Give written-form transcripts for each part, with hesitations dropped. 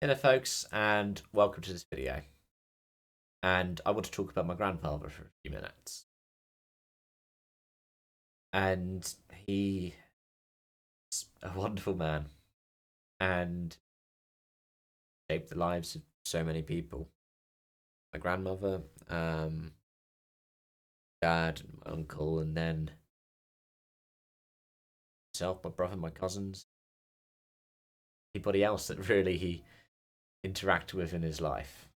Hello folks and welcome to this video. And I want to talk about my grandfather for a few minutes. And he's a wonderful man and shaped the lives of so many people. My grandmother, dad, and my uncle, and then myself, my brother, my cousins, anybody else that really he interacted with in his life.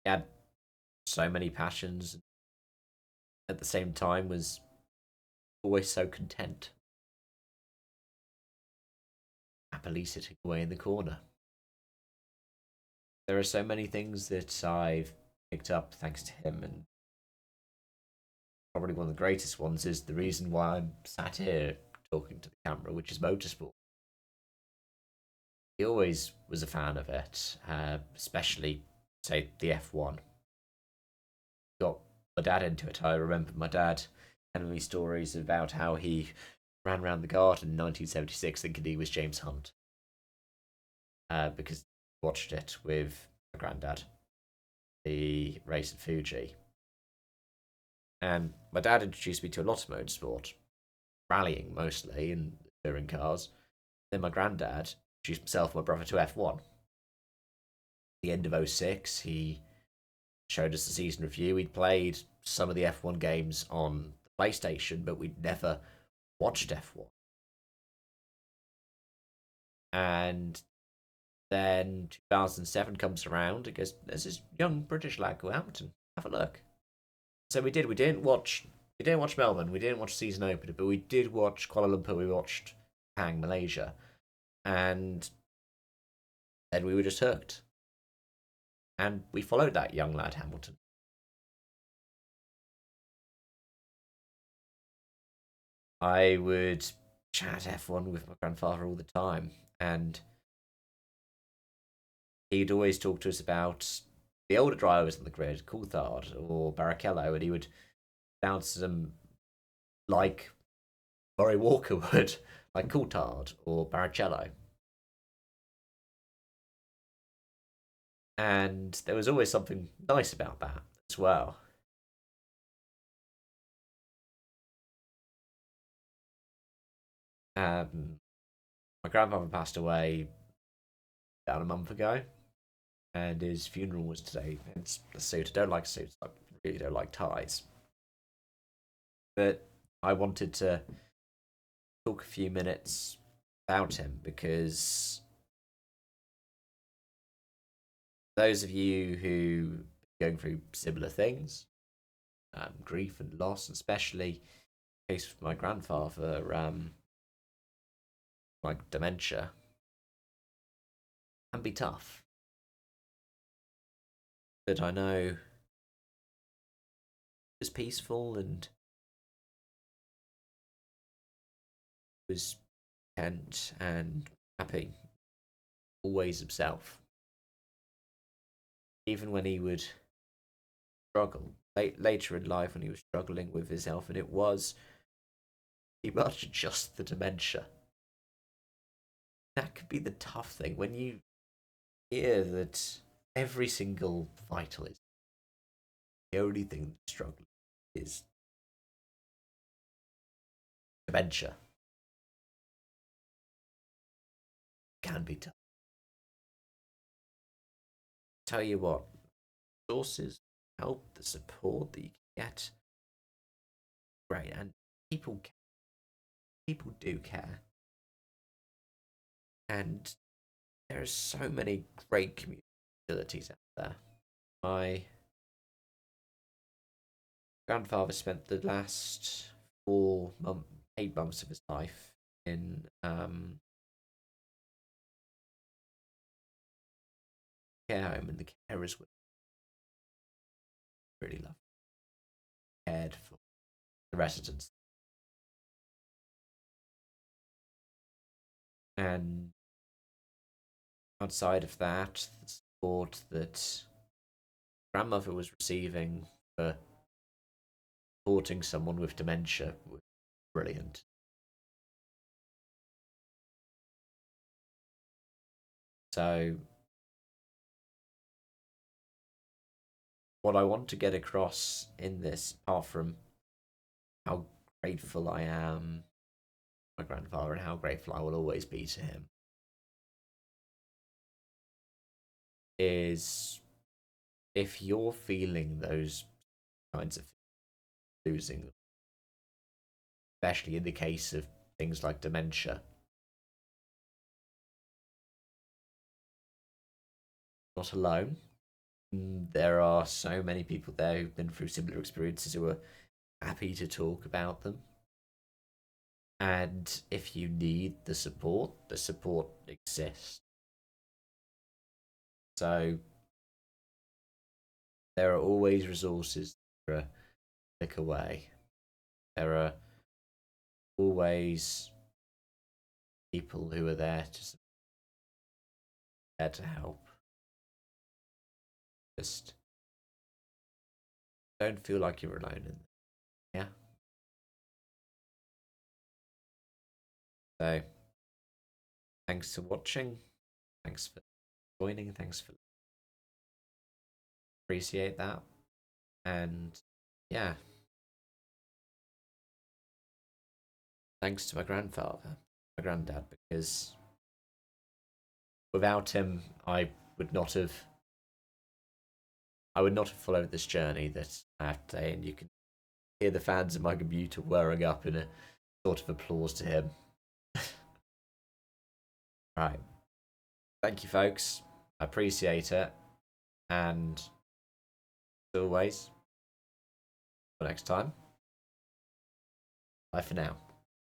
He had so many passions, at the same time was always so content, happily sitting away in the corner. There are so many things that I've picked up thanks to him, and probably one of the greatest ones is the reason why I'm sat here talking to the camera, which is motorsport. He always was a fan of it, especially, say, the F1. Got my dad into it. I remember my dad telling me stories about how he ran around the garden in 1976 thinking he was James Hunt, because he watched it with my granddad, the race at Fuji. And my dad introduced me to a lot of motorsport, rallying mostly and touring cars. Then my granddad introduced himself and my brother to F1. At the end of '06, he showed us the season review. He'd played some of the F1 games on the PlayStation, but we'd never watched F1. And then 2007 comes around and goes, there's this young British lad called Hamilton. Have a look. So we did. We didn't watch Melbourne. We didn't watch season opener, but we did watch Kuala Lumpur. We watched Pang, Malaysia, and then we were just hooked. And we followed that young lad Hamilton. I would chat F1 with my grandfather all the time, and he'd always talk to us about the older drivers on the grid, Coulthard or Barrichello, and he would bounce them like Murray Walker would, like Coulthard or Barrichello. And there was always something nice about that as well. Um, my grandfather passed away about a month ago, and his funeral was today. It's a suit. I don't like suits. I really don't like ties. But I wanted to talk a few minutes about him because those of you who are going through similar things, grief and loss, especially in case of my grandfather, like dementia, can be tough. But I know was peaceful and was content and happy, always himself. Even when he would struggle later in life, when he was struggling with his health, and it was pretty much just the dementia. That could be the tough thing when you hear that every single vital is the only thing that's struggling is dementia. Can be tough. Tell you what, sources, help, the support that you can get, great, and people people do care, and there are so many great community facilities out there. My grandfather spent the last 8 months of his life in care home, and the carers were really loved, cared for the residents, and outside of that, the support that grandmother was receiving for supporting someone with dementia was brilliant. So, what I want to get across in this, apart from how grateful I am my grandfather and how grateful I will always be to him, is if you're feeling those kinds of losing, especially in the case of things like dementia, not alone. There are so many people there who've been through similar experiences who are happy to talk about them. And if you need the support exists. So there are always resources to click away. There are always people who are there to help. Just don't feel like you're alone in this. Yeah. So thanks for watching. Thanks for joining. Thanks for appreciate that. And yeah. Thanks to my grandfather, my granddad, because without him I would not have followed this journey that I have today, and you can hear the fans of my computer whirring up in a sort of applause to him. Right. Thank you, folks. I appreciate it. And as always, until next time, bye for now.